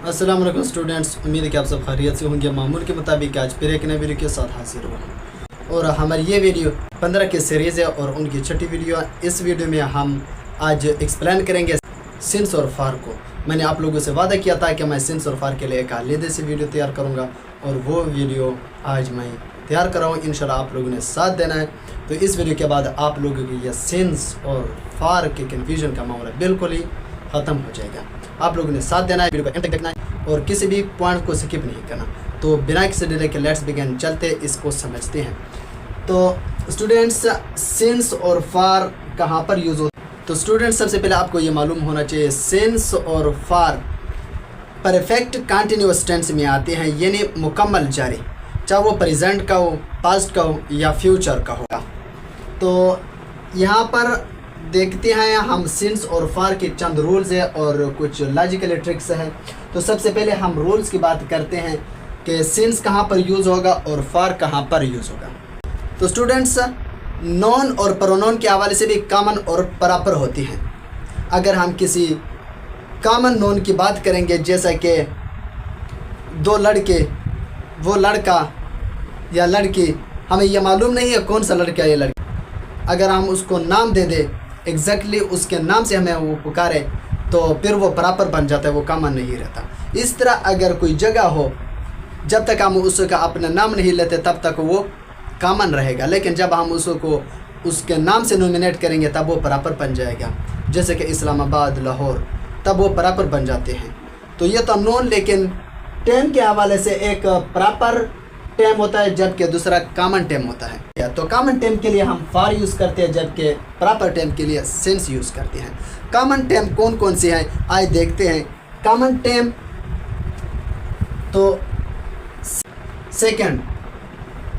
अस्सलाम वालेकुम स्टूडेंट्स, उम्मीद है कि आप सब खैरियत से होंगे। मामूल के मुताबिक आज फिर एक नए वीडियो के साथ हाजिर हुआ और हमारी ये वीडियो 15 की सीरीज़ है और उनकी छठी वीडियो। इस वीडियो में हम आज एक्सप्लेन करेंगे सिंस और फार को। मैंने आप लोगों से वादा किया था कि मैं सिंस और फार के लिए एक आलीदे से वीडियो तैयार करूँगा और वो वीडियो आज मैं तैयार कर रहा हूँ। इंशाल्लाह आप लोगों ने साथ देना है। तो इस वीडियो के बाद आप लोगों की यह सिंस और फार के कन्फ्यूजन का मामला बिल्कुल ही ख़त्म हो जाएगा। आप लोगों ने साथ देना है, वीडियो को एंड तक देखना है और किसी भी पॉइंट को स्किप नहीं करना। तो बिना किसी डिले के लेट्स बिगिन, चलते इसको समझते हैं। तो स्टूडेंट्स, सिंस और फार कहाँ पर यूज़ होता है? तो स्टूडेंट्स, सबसे पहले आपको ये मालूम होना चाहिए सिंस और फार परफेक्ट कंटिन्यूअस टेंस में आते हैं, यानी मुकम्मल जारी, चाहे वो प्रेजेंट का हो, पास्ट का हो या फ्यूचर का होगा। तो यहाँ पर देखते हैं हम सिंस और फार के चंद रूल्स है और कुछ लॉजिकल ट्रिक्स हैं। तो सबसे पहले हम रूल्स की बात करते हैं कि सिंस कहाँ पर यूज़ होगा और फार कहाँ पर यूज़ होगा। तो स्टूडेंट्स, नॉन और प्रोनाउन के हवाले से भी कॉमन और प्रॉपर होती हैं। अगर हम किसी कॉमन नॉन की बात करेंगे, जैसा कि दो लड़के, वो लड़का या लड़की, हमें यह मालूम नहीं है कौन सा लड़का या लड़की, अगर हम उसको नाम दे दे, एग्जैक्टली उसके नाम से हमें वो पुकारे, तो फिर वो प्रॉपर बन जाता है, वो कॉमन नहीं रहता। इस तरह अगर कोई जगह हो, जब तक हम उसका अपना नाम नहीं लेते तब तक वो कॉमन रहेगा, लेकिन जब हम उसको उसके नाम से नॉमिनेट करेंगे तब वो प्रॉपर बन जाएगा। जैसे कि इस्लामाबाद, लाहौर, तब वो प्रॉपर बन जाते हैं। तो ये तो नॉन, लेकिन टेम के हवाले से एक प्रॉपर टेम होता है जबकि दूसरा कॉमन टेम होता है। तो कॉमन टेम के लिए हम फार यूज़ करते हैं, जबकि प्रॉपर टेम के लिए सिंस यूज़ करते हैं। कॉमन टेम कौन कौन सी हैं, आइए देखते हैं। कॉमन टेम तो सेकंड,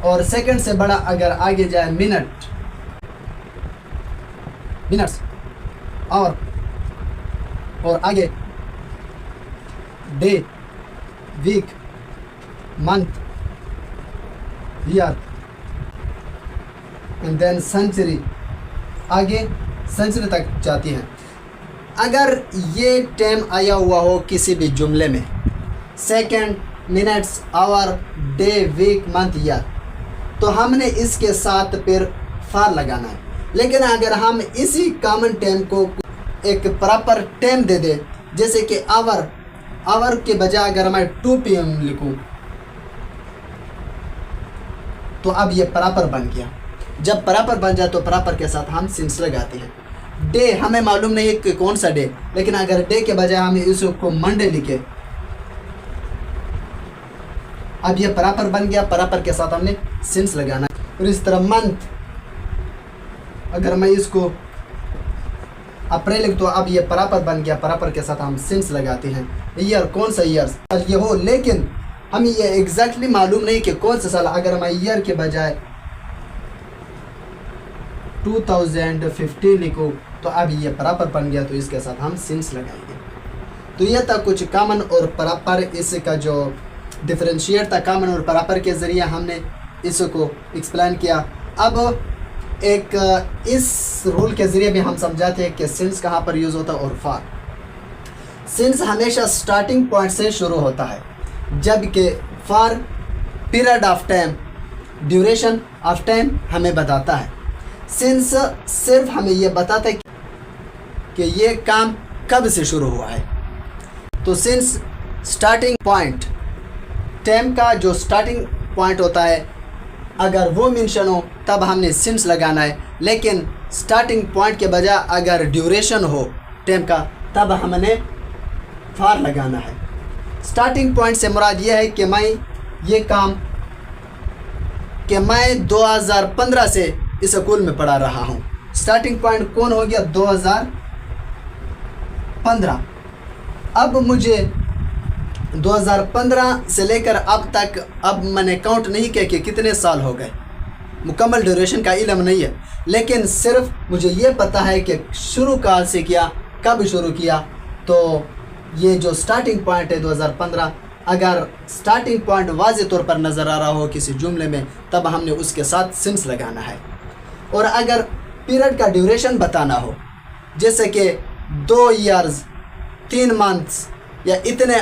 और सेकंड से बड़ा अगर आगे जाए मिनट, मिनट्स, और आगे day, week, month, year and then century, आगे सेंचुरी तक जाती हैं। अगर ये टाइम आया हुआ हो किसी भी जुमले में, second, minutes, hour, day, week, month, year, तो हमने इसके साथ फिर फार लगाना है। लेकिन अगर हम इसी कॉमन टाइम को एक प्रॉपर टाइम दे दे, जैसे कि आवर के बजाय अगर मैं 2 PM लिखूं, तो अब ये प्रॉपर बन गया। जब प्रॉपर बन जाए तो प्रॉपर के साथ हम सिंस लगाते हैं। डे, हमें मालूम नहीं है कि कौन सा डे, लेकिन अगर डे के बजाय हम इसको मंडे लिखे, अब ये प्रॉपर बन गया, प्रॉपर के साथ हमने सिंस लगाना है। और इस तरह मंथ, अगर मैं इसको अप्रैल लिख, तो अब ये प्रॉपर बन गया, प्रॉपर के साथ हम सिंस लगाते हैं। ईयर, कौन सा ईयर ये हो, लेकिन हमें ये एग्जैक्टली मालूम नहीं कि कौन सा साल। अगर मैं ईयर के बजाय 2015 लिखूँ, तो अब ये प्रॉपर बन गया, तो इसके साथ हम सिंस लगाएंगे। तो ये था कुछ कॉमन और प्रॉपर, इसका जो डिफरेंशिएट था कॉमन और प्रॉपर के ज़रिए हमने इसको एक्सप्लेन किया। अब एक इस रूल के ज़रिए भी हम समझाते हैं कि सिंस कहाँ पर यूज़ होता है और फार। सिंस हमेशा स्टार्टिंग पॉइंट से शुरू होता है, जबकि for period of time, duration of time हमें बताता है। सिंस सिर्फ हमें ये बताता है कि ये काम कब से शुरू हुआ है। तो सिंस स्टार्टिंग पॉइंट, टाइम का जो स्टार्टिंग पॉइंट होता है, अगर वो मेंशन हो तब हमने सिंस लगाना है, लेकिन स्टार्टिंग पॉइंट के बजाय अगर ड्यूरेशन हो टाइम का, तब हमने फार लगाना है। स्टार्टिंग पॉइंट से मुराद ये है कि मैं 2015 से इस स्कूल में पढ़ा रहा हूँ। स्टार्टिंग पॉइंट कौन हो गया, 2015। अब मुझे 2015 से लेकर अब तक, अब मैंने काउंट नहीं किया कि कितने साल हो गए, मुकम्मल ड्यूरेशन का इल्म नहीं है, लेकिन सिर्फ मुझे ये पता है कि शुरू काल से किया, कब शुरू किया। तो ये जो स्टार्टिंग पॉइंट है 2015, अगर स्टार्टिंग पॉइंट वाज़े तौर पर नज़र आ रहा हो किसी जुमले में, तब हमने उसके साथ सिंस लगाना है। और अगर पीरियड का ड्यूरेशन बताना हो, जैसे कि 2 ईयर्स, 3 मंथ्स या इतने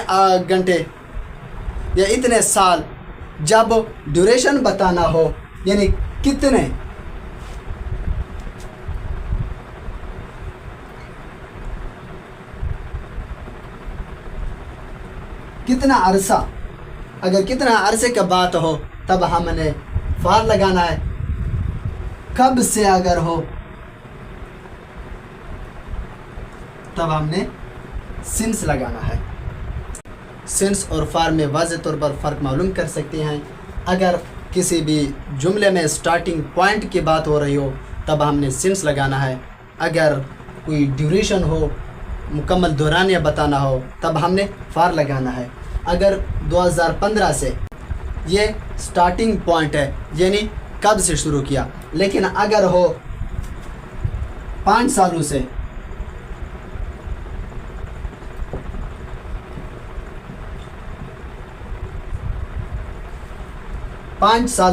घंटे या इतने साल, जब ड्यूरेशन बताना हो यानी कितना अरसा, अगर कितना अरसे का बात हो तब हमने फार लगाना है। कब से अगर हो तब हमने सिंस लगाना है। सिंस और फार में वाज़ेह तौर पर फ़र्क मालूम कर सकते हैं। अगर किसी भी जुमले में स्टार्टिंग पॉइंट की बात हो रही हो तब हमने सिंस लगाना है। अगर कोई ड्यूरेशन हो, मुकम्मल दौरानिया बताना हो तब हमने फार लगाना है। अगर 2015 से ये स्टार्टिंग पॉइंट है यानी कब से शुरू किया, लेकिन अगर हो 5 सालों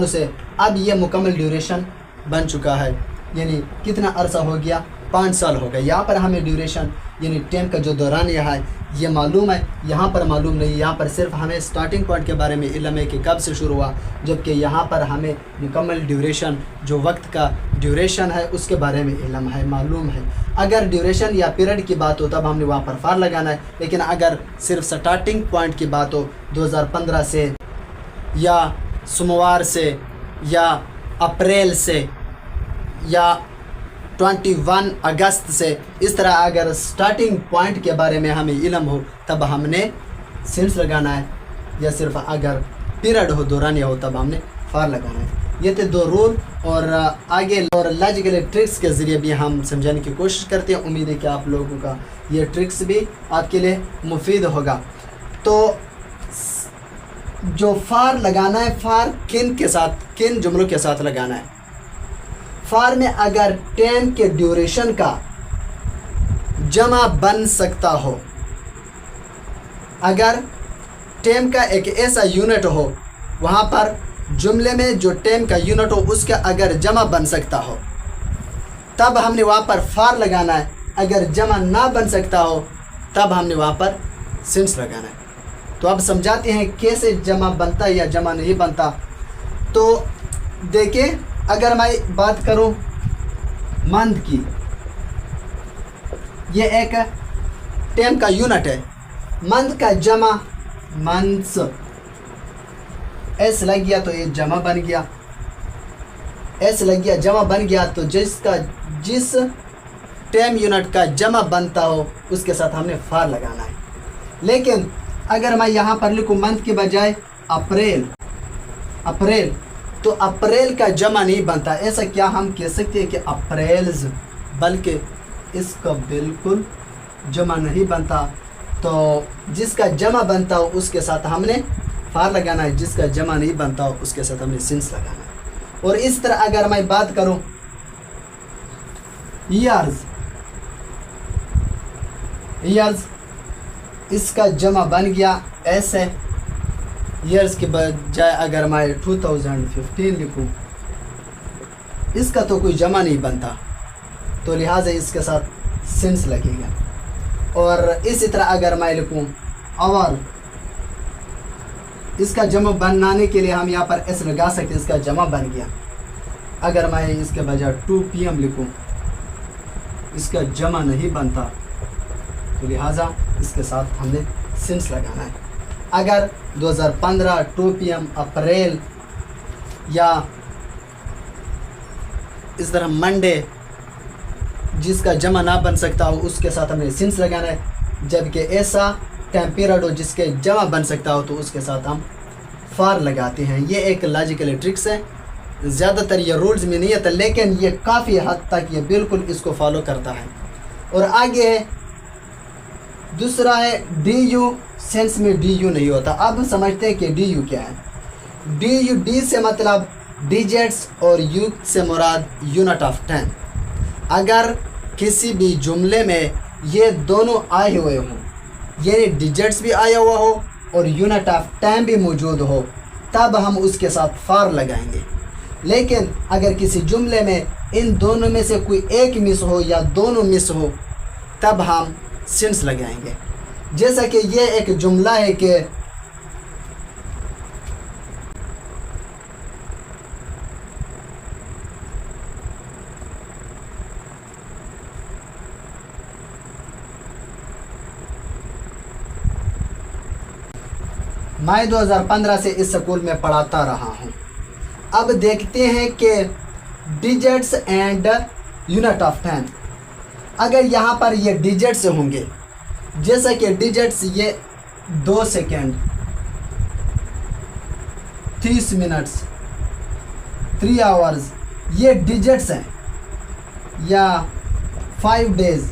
से, अब ये मुकम्मल ड्यूरेशन बन चुका है, यानी कितना अरसा हो गया, 5 साल हो गए। यहाँ पर हमें ड्यूरेशन यानी टाइम का जो दौरान यह है ये मालूम है, यहाँ पर मालूम नहीं। यहाँ पर सिर्फ हमें स्टार्टिंग पॉइंट के बारे में इल्म है कि कब से शुरू हुआ, जबकि यहाँ पर हमें मुकम्मल ड्यूरेशन, जो वक्त का ड्यूरेशन है उसके बारे में इल्म है, मालूम है। अगर ड्यूरेशन या पीरियड की बात हो तब हमने वहाँ पर फार लगाना है। लेकिन अगर सिर्फ स्टार्टिंग पॉइंट की बात हो 2015 से या सोमवार से या अप्रैल से या 21 अगस्त से, इस तरह अगर स्टार्टिंग पॉइंट के बारे में हमें इल्म हो तब हमने सिंस लगाना है। या सिर्फ अगर पीरियड हो, दौरानिया हो, तब हमने फार लगाना है। ये थे 2 रूल, और आगे और लॉजिकल ट्रिक्स के ज़रिए भी हम समझाने की कोशिश करते हैं। उम्मीद है कि आप लोगों का ये ट्रिक्स भी आपके लिए मुफीद होगा। तो जो फार लगाना है, फार किन के साथ, किन जुमलों के साथ लगाना है। फार में अगर टाइम के ड्यूरेशन का जमा बन सकता हो, अगर टाइम का एक ऐसा यूनिट हो, वहाँ पर जुमले में जो टाइम का यूनिट हो उसका अगर जमा बन सकता हो तब हमने वहाँ पर फार लगाना है। अगर जमा ना बन सकता हो तब हमने वहाँ पर सिंस लगाना है। तो अब समझाते हैं कैसे जमा बनता है या जमा नहीं बनता। तो देखिए, अगर मैं बात करूं मंथ की, ये एक टाइम का यूनिट है। मंथ का जमा मंथ्स, एस लग गया तो ये जमा बन गया, एस लग गया जमा बन गया। तो जिस टाइम यूनिट का जमा बनता हो उसके साथ हमने फार लगाना है। लेकिन अगर मैं यहाँ पर लिखूँ मंथ के बजाय अप्रैल, तो अप्रैल का जमा नहीं बनता। ऐसा क्या हम कह सकते हैं कि अप्रैल्स, बल्कि इसका बिल्कुल जमा नहीं बनता। तो जिसका जमा बनता हो उसके साथ हमने फार लगाना है, जिसका जमा नहीं बनता हो उसके साथ हमने सिंस लगाना है। और इस तरह अगर मैं बात करूं ईयर्स, इसका जमा बन गया ऐसे। ईयर्स के बजाय अगर मैं 2015 लिखूं, इसका तो कोई जमा नहीं बनता, तो लिहाजा इसके साथ सिंस लगेगा। और इसी तरह अगर मैं लिखूं आवर, इसका जमा बनाने के लिए हम यहाँ पर एस लगा सकते हैं, इसका जमा बन गया। अगर मैं इसके बजाय 2 PM लिखूं, इसका जमा नहीं बनता, तो लिहाजा इसके साथ हमने सिंस लगाना है। अगर 2015 2 PM अप्रैल या इस तरह मंडे, जिसका जमा ना बन सकता हो उसके साथ हमने सिंस लगाना है। जबकि ऐसा टाइम पीरियड हो जिसके जमा बन सकता हो तो उसके साथ हम फार लगाते हैं। ये एक लॉजिकल ट्रिक्स है। ज़्यादातर ये रूल्स में नहीं आता, लेकिन ये काफ़ी हद तक ये बिल्कुल इसको फॉलो करता है। और आगे है दूसरा है DU। सेंस में DU नहीं होता। अब समझते हैं कि DU क्या है। DU, D से मतलब डिजिट्स और U से मुराद यूनिट ऑफ टाइम। अगर किसी भी जुमले में ये दोनों आए हुए हों, यानी डिजिट्स भी आया हुआ हो और यूनिट ऑफ टाइम भी मौजूद हो, तब हम उसके साथ फार लगाएंगे। लेकिन अगर किसी जुमले में इन दोनों में से कोई एक मिस हो या दोनों मिस हो, तब हम सिंस लगाएंगे। जैसा कि ये एक जुमला है कि मैं 2015 से इस स्कूल में पढ़ाता रहा हूँ। अब देखते हैं कि digits and unit of time. अगर यहाँ पर ये डिजिट्स होंगे, जैसा कि डिजिट्स ये 2 सेकेंड, 30 मिनट्स, 3 आवर्स, ये डिजिट्स हैं, या 5 डेज,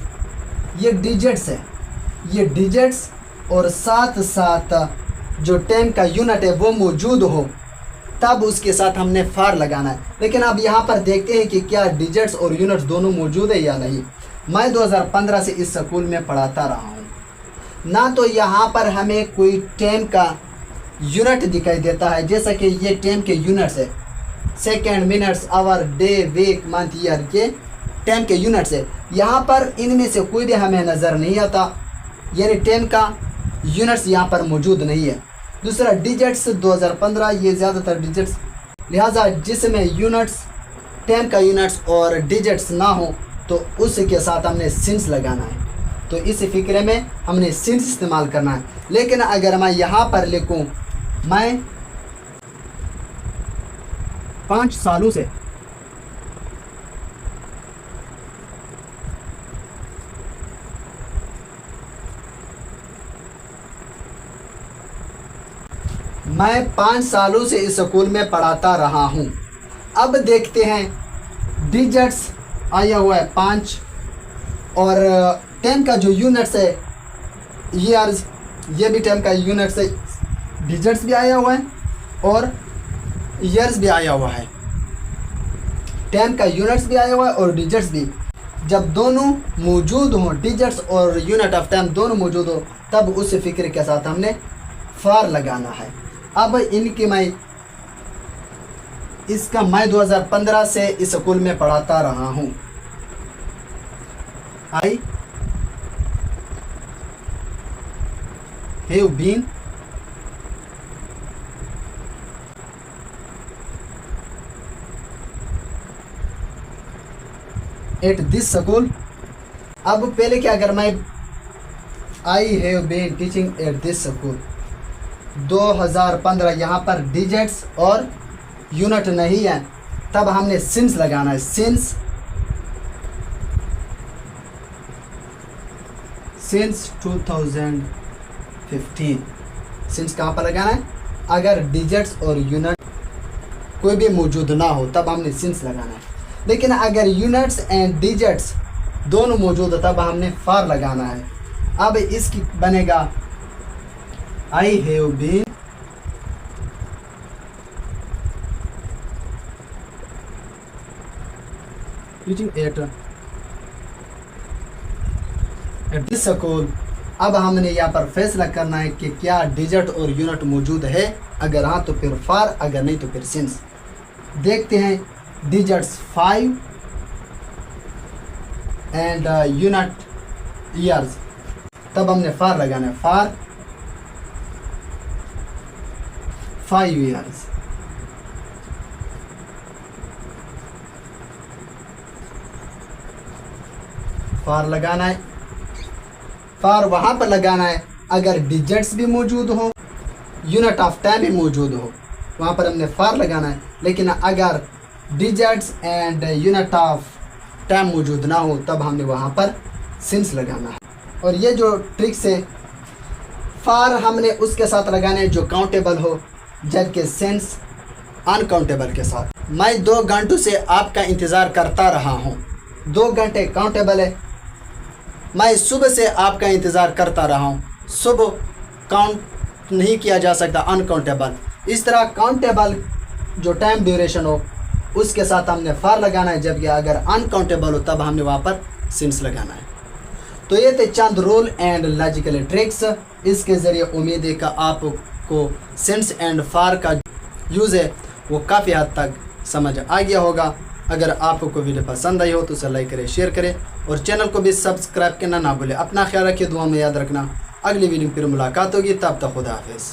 ये डिजिट्स हैं। ये डिजिट्स और साथ साथ जो टाइम का यूनिट है वो मौजूद हो, तब उसके साथ हमने फार लगाना है। लेकिन अब यहाँ पर देखते हैं कि क्या डिजिट्स और यूनिट्स दोनों मौजूद है या नहीं। मैं 2015 से इस स्कूल में पढ़ाता रहा हूँ। ना तो यहाँ पर हमें कोई टाइम का यूनिट दिखाई देता है, जैसा कि ये टाइम के यूनिट्स है, second, minutes, hour, day, week, month, year, ये टाइम के यूनिट्स है। यहाँ पर इनमें से कोई भी हमें नज़र नहीं आता, यानी टाइम का यूनिट्स यहाँ पर मौजूद नहीं है। दूसरा डिजिट्स 2015, ये ज़्यादातर डिजिट्स, लिहाजा जिसमें यूनिट्स, टाइम का यूनिट्स और डिजिट्स ना हो तो उसके साथ हमने सिंस लगाना है। तो इस फिक्रे में हमने सिंस इस्तेमाल करना है। लेकिन अगर मैं यहाँ पर लिखूँ मैं 5 सालों से इस स्कूल में पढ़ाता रहा हूँ। अब देखते हैं डिजिट्स आया हुआ है 5 और टाइम का जो यूनिट्स है ईयर्स, ये भी टाइम का यूनिट्स है, डिजिट्स भी आया हुआ है और ईयर्स भी आया हुआ है। टाइम का यूनिट्स भी आया हुआ है और डिजिट्स भी। जब दोनों मौजूद हों, डिजिट्स और यूनिट ऑफ टाइम दोनों मौजूद हो, तब उस फिक्र के साथ हमने फार लगाना है। अब इनकी मैं 2015 से इस स्कूल में पढ़ाता रहा हूँ। I have been at this school. अब पहले क्या, अगर मैं I have been teaching at this school 2015, यहाँ पर डिजिट्स और यूनिट नहीं है, तब हमने सिंस लगाना है। सिंस 2015, सिंस कहाँ पर लगाना है? अगर डिजिट्स और यूनिट कोई भी मौजूद ना हो तब हमने सिंस लगाना है। लेकिन अगर यूनिट्स एंड डिजिट्स दोनों मौजूद हो तब हमने फार लगाना है। अब इसकी बनेगा I have been teaching at this school। अब हमने यहाँ पर फैसला करना है कि क्या डिजिट और यूनिट मौजूद है, अगर हाँ तो फिर फार, अगर नहीं तो फिर सिंस। देखते हैं डिजिट्स 5 एंड यूनिट ईयर्स, तब हमने फार लगाना है। फार 5 years। फार लगाना है। फार वहां पर लगाना है अगर डिजिट्स भी मौजूद हो, यूनिट ऑफ टाइम भी मौजूद हो, वहां पर हमने फार लगाना है। लेकिन अगर digits and unit of time मौजूद ना हो तब हमने वहां पर सिंस लगाना है। और ये जो ट्रिक्स है, फार हमने उसके साथ लगाना है जो काउंटेबल हो, जबकि सेंस अनकाउंटेबल के साथ। मैं 2 घंटों से आपका इंतज़ार करता रहा हूँ। 2 घंटे काउंटेबल है। मैं सुबह से आपका इंतज़ार करता रहा हूँ। सुबह काउंट नहीं किया जा सकता, अनकाउंटेबल। इस तरह काउंटेबल जो टाइम ड्यूरेशन हो उसके साथ हमने फार लगाना है, जबकि अगर अनकाउंटेबल हो तब हमने वहाँ पर सिंस लगाना है। तो ये थे चंद रूल एंड लॉजिकल ट्रिक्स। इसके ज़रिए उम्मीद है कि आपको सिंस एंड फार का यूज़ है वो काफ़ी हद तक समझ आ गया होगा। अगर आपको वीडियो पसंद आई हो तो उसे लाइक करें, शेयर करें और चैनल को भी सब्सक्राइब करना ना भूलें। अपना ख्याल रखिए, दुआ में याद रखना। अगली वीडियो में फिर मुलाकात होगी, तब तक खुदा हाफिज़।